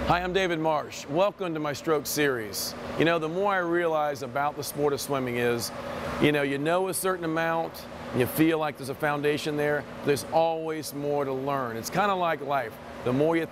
Hi, I'm David Marsh. Welcome to my stroke series. You know, the more I realize about the sport of swimming is, you know a certain amount, you feel like there's a foundation there, there's always more to learn. It's kind of like life. The more you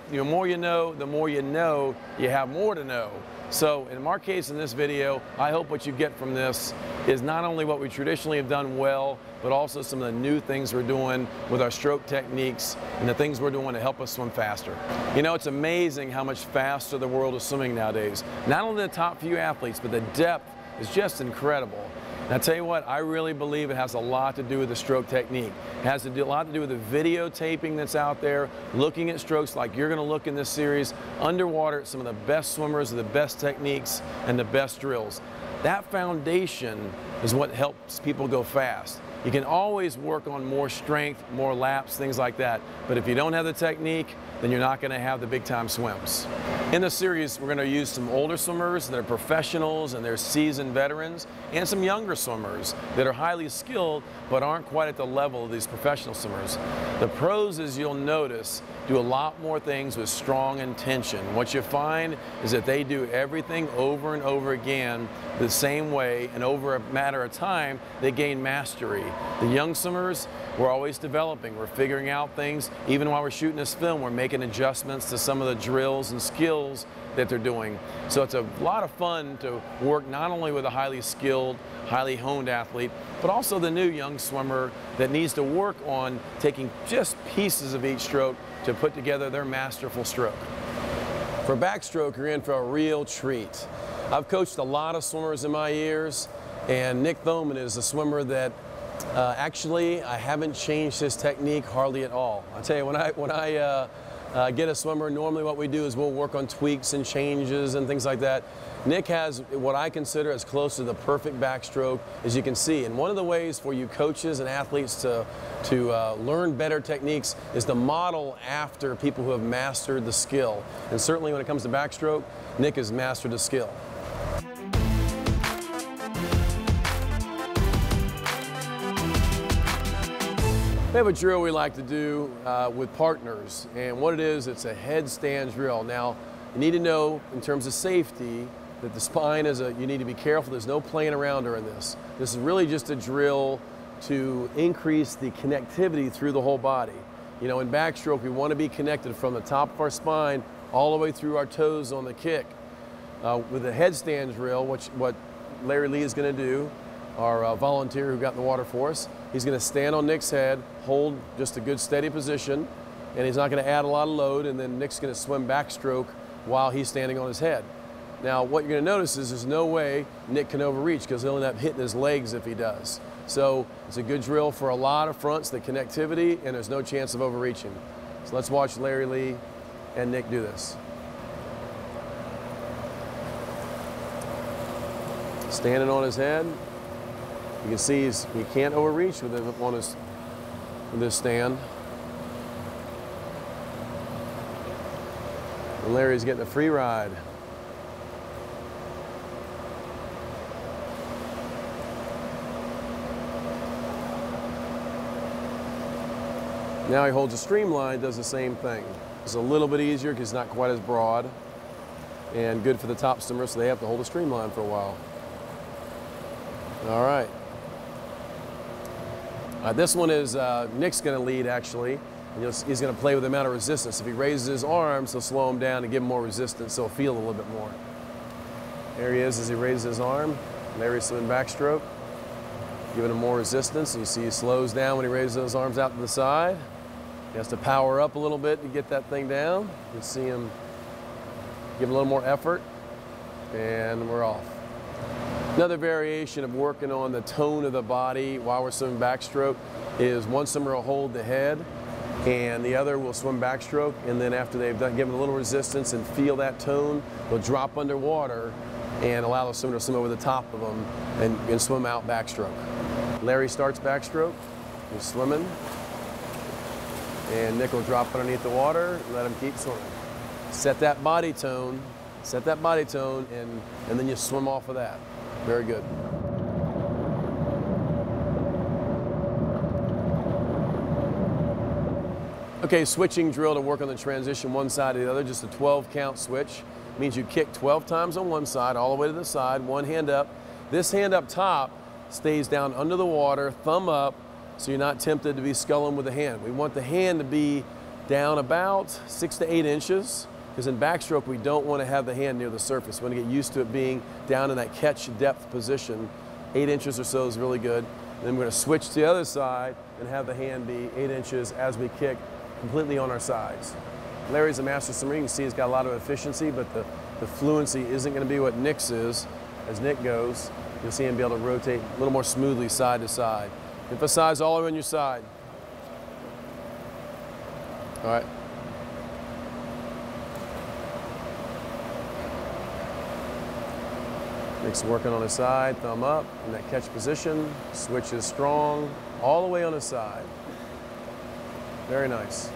know, the more you know, you have more to know. So in our case in this video, I hope what you get from this is not only what we traditionally have done well, but also some of the new things we're doing with our stroke techniques and the things we're doing to help us swim faster. You know, it's amazing how much faster the world is swimming nowadays. Not only the top few athletes, but the depth is just incredible. And I tell you what, I really believe it has a lot to do with the stroke technique. It has a lot to do with the videotaping that's out there, looking at strokes like you're going to look in this series, underwater at some of the best swimmers, the best techniques, and the best drills. That foundation is what helps people go fast. You can always work on more strength, more laps, things like that. But if you don't have the technique, then you're not going to have the big time swims. In this series, we're going to use some older swimmers that are professionals and they're seasoned veterans, and some younger swimmers that are highly skilled but aren't quite at the level of these professional swimmers. The pros, as you'll notice, do a lot more things with strong intention. What you find is that they do everything over and over again the same way, and over a matter of time, they gain mastery. The young swimmers, we're always developing. We're figuring out things. Even while we're shooting this film, we're making adjustments to some of the drills and skills that they're doing. So it's a lot of fun to work not only with a highly skilled, highly honed athlete, but also the new young swimmer that needs to work on taking just pieces of each stroke to put together their masterful stroke. For backstroke, you're in for a real treat. I've coached a lot of swimmers in my years, and Nick Thoman is a swimmer that actually I haven't changed his technique hardly at all. I'll tell you, when I get a swimmer, normally what we do is we'll work on tweaks and changes and things like that. Nick has what I consider as close to the perfect backstroke as you can see. And one of the ways for you coaches and athletes to learn better techniques is to model after people who have mastered the skill. And certainly when it comes to backstroke, Nick has mastered the skill. We have a drill we like to do with partners, and what it is, it's a headstand drill. Now, you need to know in terms of safety that the spine is you need to be careful. There's no playing around during this. This is really just a drill to increase the connectivity through the whole body. You know, in backstroke, we want to be connected from the top of our spine all the way through our toes on the kick. With a headstand drill, what Larry Lee is going to do, our volunteer who got in the water for us, he's going to stand on Nick's head, hold just a good steady position, and he's not going to add a lot of load, and then Nick's going to swim backstroke while he's standing on his head. Now, what you're going to notice is there's no way Nick can overreach because he'll end up hitting his legs if he does. So it's a good drill for a lot of fronts, the connectivity, and there's no chance of overreaching. So let's watch Larry Lee and Nick do this. Standing on his head. You can see he can't overreach with him on this stand. And Larry's getting a free ride. Now he holds a streamline, does the same thing. It's a little bit easier because it's not quite as broad, and good for the top swimmers, so they have to hold a streamline for a while. All right. This one is Nick's going to lead, actually. And he's going to play with the amount of resistance. If he raises his arms, he'll slow him down and give him more resistance, so he'll feel a little bit more. There he is as he raises his arm. Larry's swimming backstroke, giving him more resistance. And you see he slows down when he raises those arms out to the side. He has to power up a little bit to get that thing down. You can see him give a little more effort, and we're off. Another variation of working on the tone of the body while we're swimming backstroke is one swimmer will hold the head and the other will swim backstroke, and then after they've given a little resistance and feel that tone, they'll drop underwater and allow the swimmer to swim over the top of them and swim out backstroke. Larry starts backstroke, he's swimming, and Nick will drop underneath the water and let him keep swimming. Set that body tone, and then you swim off of that. Very good. Okay, switching drill to work on the transition one side to the other, just a 12 count switch. Means you kick 12 times on one side, all the way to the side, one hand up. This hand up top stays down under the water, thumb up, so you're not tempted to be sculling with the hand. We want the hand to be down about 6 to 8 inches, because in backstroke we don't want to have the hand near the surface. We want to get used to it being down in that catch depth position. 8 inches or so is really good. Then we're going to switch to the other side and have the hand be 8 inches as we kick completely on our sides. Larry's a master swimmer. You can see he's got a lot of efficiency, but the fluency isn't going to be what Nick's is. As Nick goes, you'll see him be able to rotate a little more smoothly side to side. Emphasize all the way on your side. All right. Nick's working on his side, thumb up in that catch position. Switch is strong, all the way on his side. Very nice.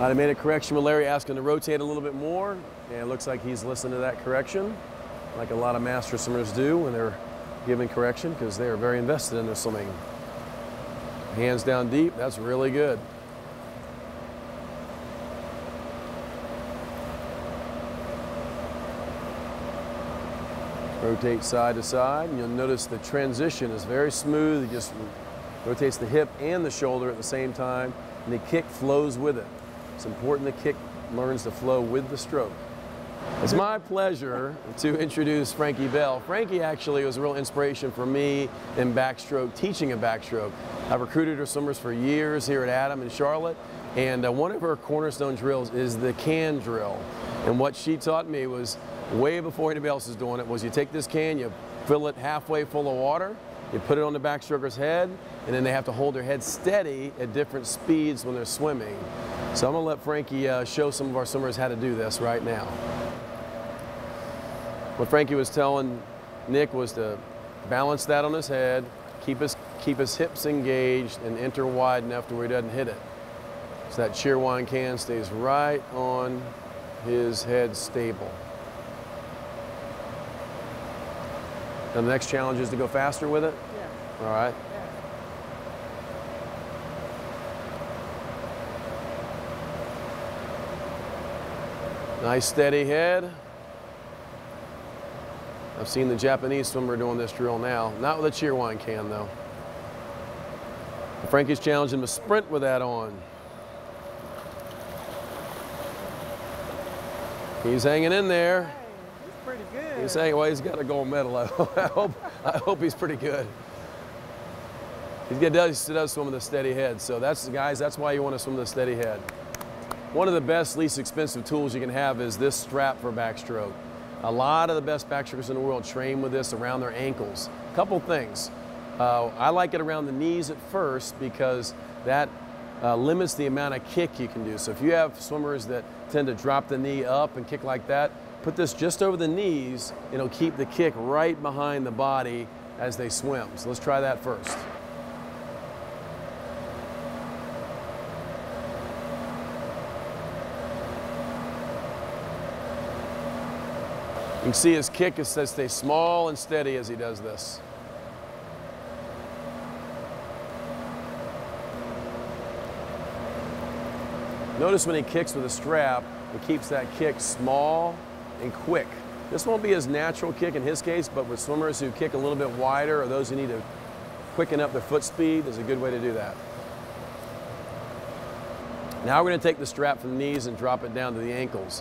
I made a correction with Larry asking to rotate a little bit more, and it looks like he's listened to that correction, like a lot of master swimmers do when they're given correction, because they are very invested in their swimming. Hands down deep, that's really good. Rotate side to side, and you'll notice the transition is very smooth. He just rotates the hip and the shoulder at the same time, and the kick flows with it. It's important the kick learns to flow with the stroke. It's my pleasure to introduce Frankie Bell. Frankie actually was a real inspiration for me in backstroke, teaching a backstroke. I've recruited her swimmers for years here at Adam in Charlotte, and one of her cornerstone drills is the can drill. And what she taught me was, way before anybody else is doing it, was you take this can, you fill it halfway full of water, you put it on the backstroker's head, and then they have to hold their head steady at different speeds when they're swimming. So I'm going to let Frankie show some of our swimmers how to do this right now. What Frankie was telling Nick was to balance that on his head, keep his hips engaged, and enter wide enough to where he doesn't hit it. So that cheer wine can stays right on his head stable. Now the next challenge is to go faster with it? Yeah. All right. Yeah. Nice steady head. I've seen the Japanese swimmer doing this drill now. Not with a cheer wine can though. Frankie's challenging him to sprint with that on. He's hanging in there. He's pretty good. He's hanging, well, he's got a gold medal. I hope he's pretty good. He does swim with a steady head. So guys, that's why you want to swim with a steady head. One of the best, least expensive tools you can have is this strap for backstroke. A lot of the best backstrokers in the world train with this around their ankles. Couple things. I like it around the knees at first because that limits the amount of kick you can do. So if you have swimmers that tend to drop the knee up and kick like that, put this just over the knees. It'll keep the kick right behind the body as they swim. So let's try that first. You can see his kick is to stay small and steady as he does this. Notice when he kicks with a strap, it keeps that kick small and quick. This won't be his natural kick in his case, but with swimmers who kick a little bit wider or those who need to quicken up their foot speed, is a good way to do that. Now we're going to take the strap from the knees and drop it down to the ankles.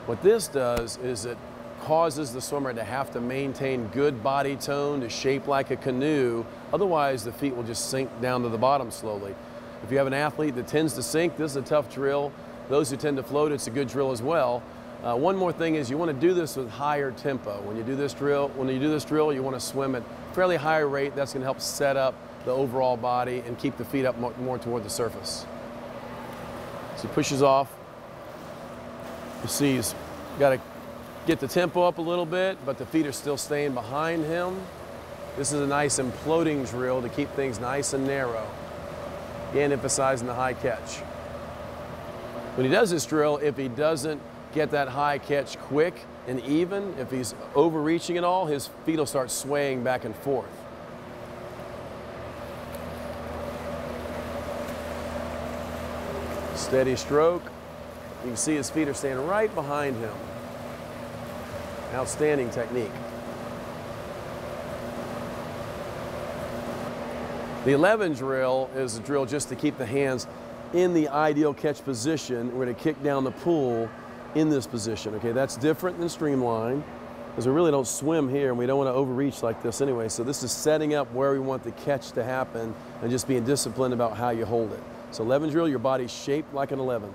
What this does is it causes the swimmer to have to maintain good body tone to shape like a canoe. Otherwise, the feet will just sink down to the bottom slowly. If you have an athlete that tends to sink, this is a tough drill. Those who tend to float, it's a good drill as well. One more thing is you want to do this with higher tempo. When you do this drill, you want to swim at a fairly high rate. That's going to help set up the overall body and keep the feet up more toward the surface. So he pushes off. You see he's got to get the tempo up a little bit, but the feet are still staying behind him. This is a nice imploding drill to keep things nice and narrow. Again, emphasizing the high catch. When he does this drill, if he doesn't get that high catch quick and even. If he's overreaching at all, his feet will start swaying back and forth. Steady stroke. You can see his feet are staying right behind him. Outstanding technique. The 11 drill is a drill just to keep the hands in the ideal catch position. We're going to kick down the pool in this position. Okay, that's different than streamline because we really don't swim here and we don't want to overreach like this anyway. So this is setting up where we want the catch to happen and just being disciplined about how you hold it. So 11 drill, your body's shaped like an 11.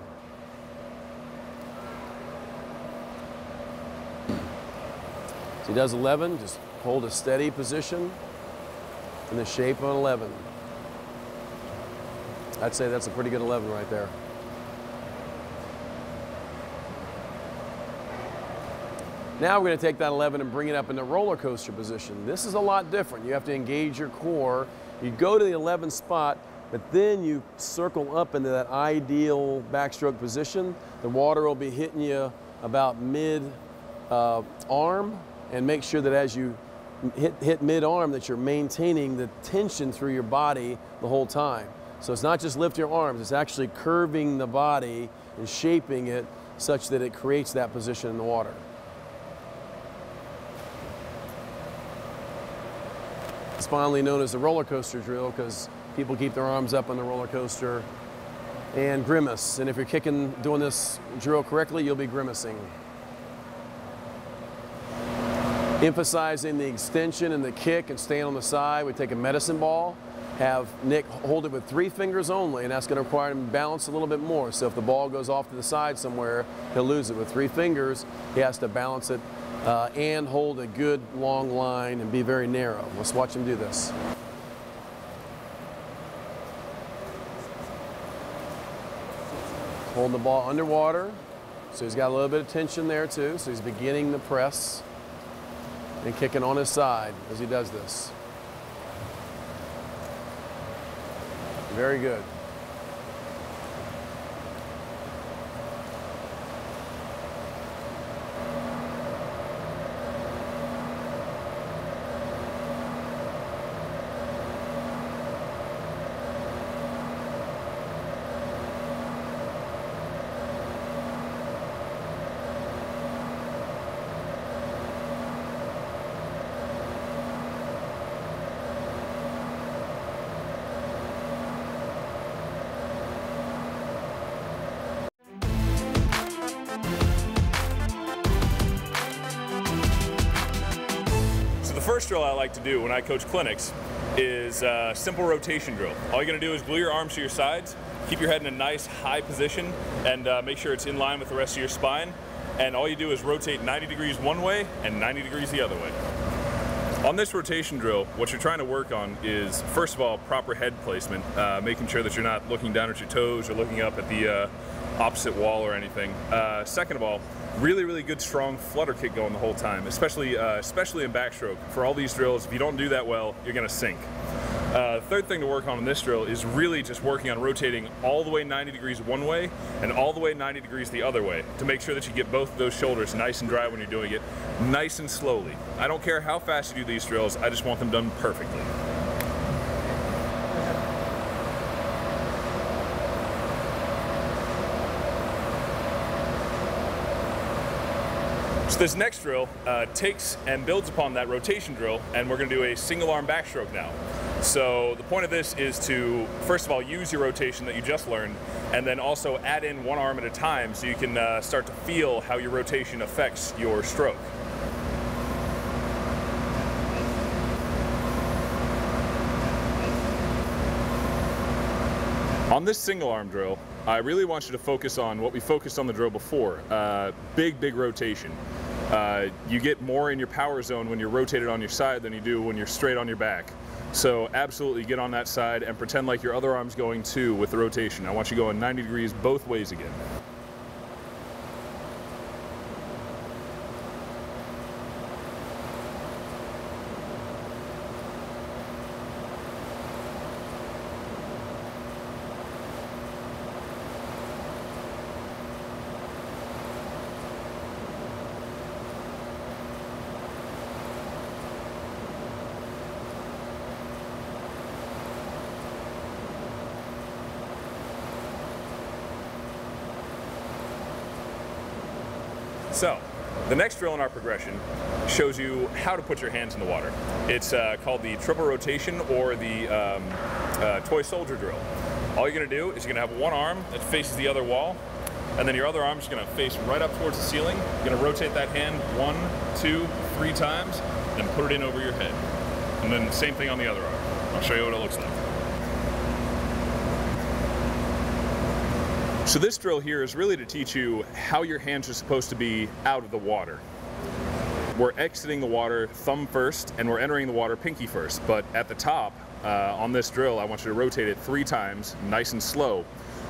So he does 11, just hold a steady position in the shape of an 11. I'd say that's a pretty good 11 right there. Now we're going to take that 11 and bring it up in the roller coaster position. This is a lot different. You have to engage your core. You go to the 11 spot, but then you circle up into that ideal backstroke position. The water will be hitting you about mid-arm, and make sure that as you hit mid-arm that you're maintaining the tension through your body the whole time. So it's not just lift your arms, it's actually curving the body and shaping it such that it creates that position in the water. It's finally known as the roller coaster drill because people keep their arms up on the roller coaster and grimace. And if you're doing this drill correctly, you'll be grimacing. Emphasizing the extension and the kick and staying on the side. We take a medicine ball, have Nick hold it with 3 fingers only, and that's going to require him to balance a little bit more. So if the ball goes off to the side somewhere, he'll lose it. With 3 fingers, he has to balance it and hold a good long line and be very narrow. Let's watch him do this. Holding the ball underwater, so he's got a little bit of tension there too, so he's beginning the press and kicking on his side as he does this. Very good. The first drill I like to do when I coach clinics is a simple rotation drill. All you're going to do is glue your arms to your sides, keep your head in a nice high position, and make sure it's in line with the rest of your spine. And all you do is rotate 90 degrees one way and 90 degrees the other way. On this rotation drill, what you're trying to work on is, first of all, proper head placement, making sure that you're not looking down at your toes or looking up at the opposite wall or anything. Second of all, really good strong flutter kick going the whole time, especially in backstroke. For all these drills, if you don't do that well, you're going to sink. Third thing to work on in this drill is really just working on rotating all the way 90 degrees one way and all the way 90 degrees the other way to make sure that you get both of those shoulders nice and dry when you're doing it, nice and slowly. I don't care how fast you do these drills, I just want them done perfectly. So this next drill takes and builds upon that rotation drill, and we're going to do a single arm backstroke now. So the point of this is to, first of all, use your rotation that you just learned, and then also add in one arm at a time so you can start to feel how your rotation affects your stroke. On this single arm drill, I really want you to focus on what we focused on the drill before, big rotation. You get more in your power zone when you're rotated on your side than you do when you're straight on your back. So absolutely get on that side and pretend like your other arm's going too with the rotation. I want you going 90 degrees both ways again. So, the next drill in our progression shows you how to put your hands in the water. It's called the triple rotation, or the toy soldier drill. All you're going to do is you're going to have one arm that faces the other wall, and then your other arm is going to face right up towards the ceiling. You're going to rotate that hand 1, 2, 3 times, then put it in over your head. And then the same thing on the other arm. I'll show you what it looks like. So this drill here is really to teach you how your hands are supposed to be out of the water. We're exiting the water thumb first, and we're entering the water pinky first. But at the top, on this drill, I want you to rotate it 3 times, nice and slow,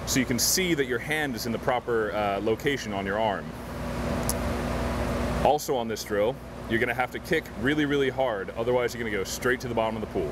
so you can see that your hand is in the proper location on your arm. Also on this drill, you're going to have to kick really, really hard, otherwise you're going to go straight to the bottom of the pool.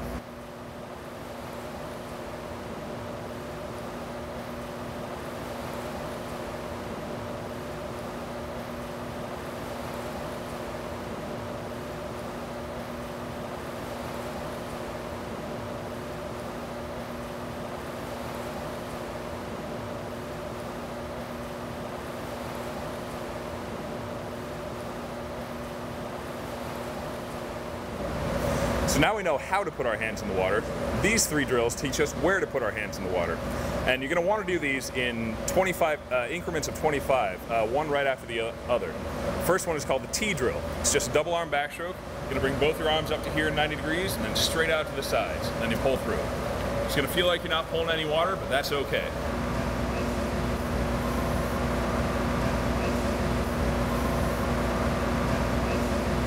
So now we know how to put our hands in the water. These 3 drills teach us where to put our hands in the water. And you're going to want to do these in 25 increments of 25, one right after the other. First one is called the T drill. It's just a double arm backstroke. You're going to bring both your arms up to here 90 degrees and then straight out to the sides. And then you pull through. It's going to feel like you're not pulling any water, but that's okay.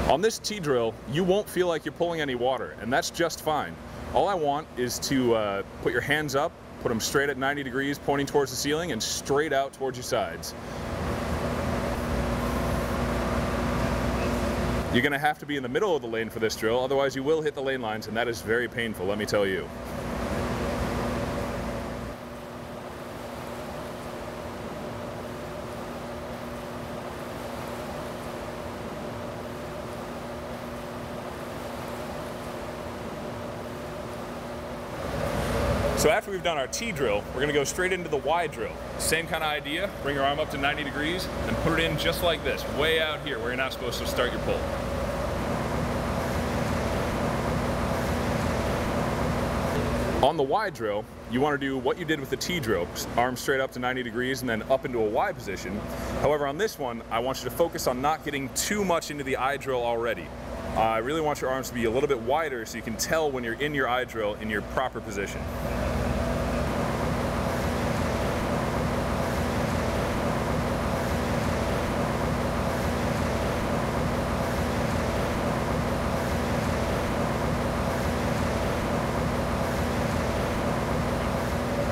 On this T drill, you won't feel like you're pulling any water, and that's just fine. All I want is to put your hands up, put them straight at 90 degrees, pointing towards the ceiling, and straight out towards your sides. You're going to have to be in the middle of the lane for this drill, otherwise you will hit the lane lines, and that is very painful, let me tell you. So after we've done our T drill, we're going to go straight into the Y drill. Same kind of idea, bring your arm up to 90 degrees and put it in just like this, way out here where you're not supposed to start your pull. On the Y drill, you want to do what you did with the T drill, arms straight up to 90 degrees and then up into a Y position. However, on this one, I want you to focus on not getting too much into the I drill already. I really want your arms to be a little bit wider so you can tell when you're in your I drill in your proper position.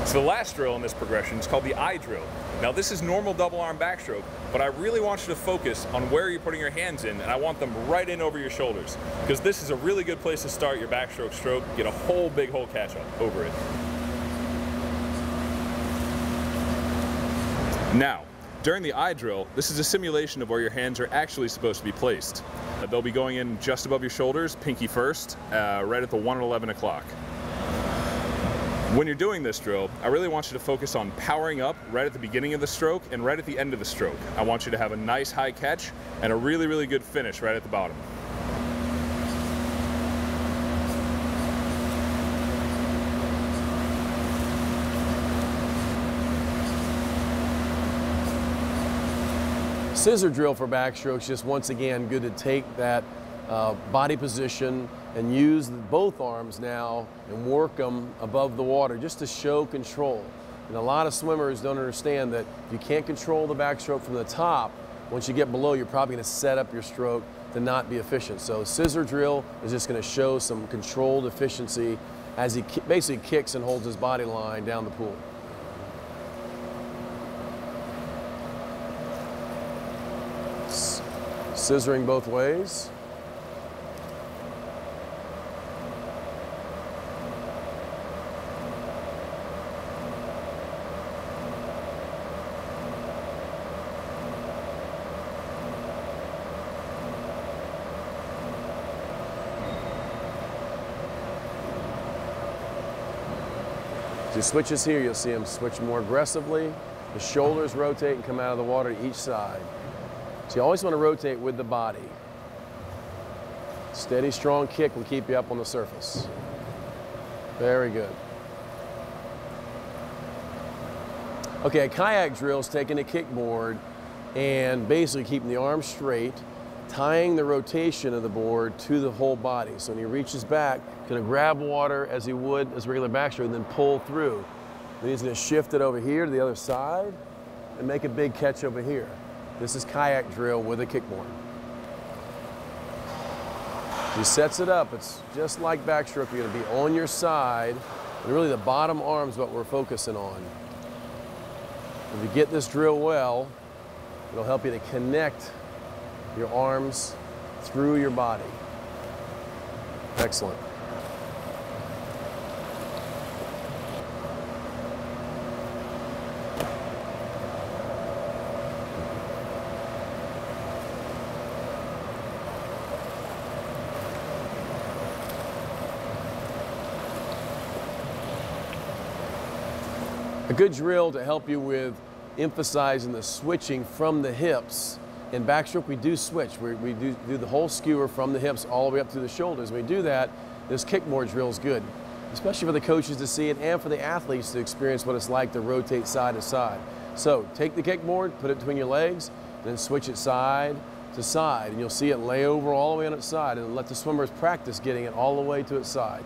So the last drill in this progression is called the I drill. Now this is normal double arm backstroke, but I really want you to focus on where you're putting your hands in, and I want them right in over your shoulders, because this is a really good place to start your backstroke stroke, get a whole big hole catch up over it. Now, during the I drill, this is a simulation of where your hands are actually supposed to be placed. They'll be going in just above your shoulders, pinky first, right at the 1 and 11 o'clock. When you're doing this drill, I really want you to focus on powering up right at the beginning of the stroke and right at the end of the stroke. I want you to have a nice high catch and a really, really good finish right at the bottom. Scissor drill for backstrokes, just once again good to take that body position and use both arms now and work them above the water just to show control. And a lot of swimmers don't understand that if you can't control the backstroke from the top, once you get below, you're probably going to set up your stroke to not be efficient. So scissor drill is just going to show some controlled efficiency as he basically kicks and holds his body line down the pool. Scissoring both ways. As he switches here, you'll see him switch more aggressively. The shoulders rotate and come out of the water to each side. So you always want to rotate with the body. Steady, strong kick will keep you up on the surface. Very good. Okay, a kayak drill is taking a kickboard and basically keeping the arms straight, tying the rotation of the board to the whole body. So when he reaches back, going to grab water as he would as a regular backstroke and then pull through. Then he's going to shift it over here to the other side and make a big catch over here. This is kayak drill with a kickboard. He sets it up. It's just like backstroke. You're going to be on your side, and really the bottom arm is what we're focusing on. If you get this drill well, it'll help you to connect your arms through your body. Excellent. A good drill to help you with emphasizing the switching from the hips. In backstroke, we do switch. We do the whole skewer from the hips all the way up to the shoulders. When we do that, this kickboard drill is good, especially for the coaches to see it and for the athletes to experience what it's like to rotate side to side. So take the kickboard, put it between your legs, then switch it side to side, and you'll see it lay over all the way on its side, and let the swimmers practice getting it all the way to its side.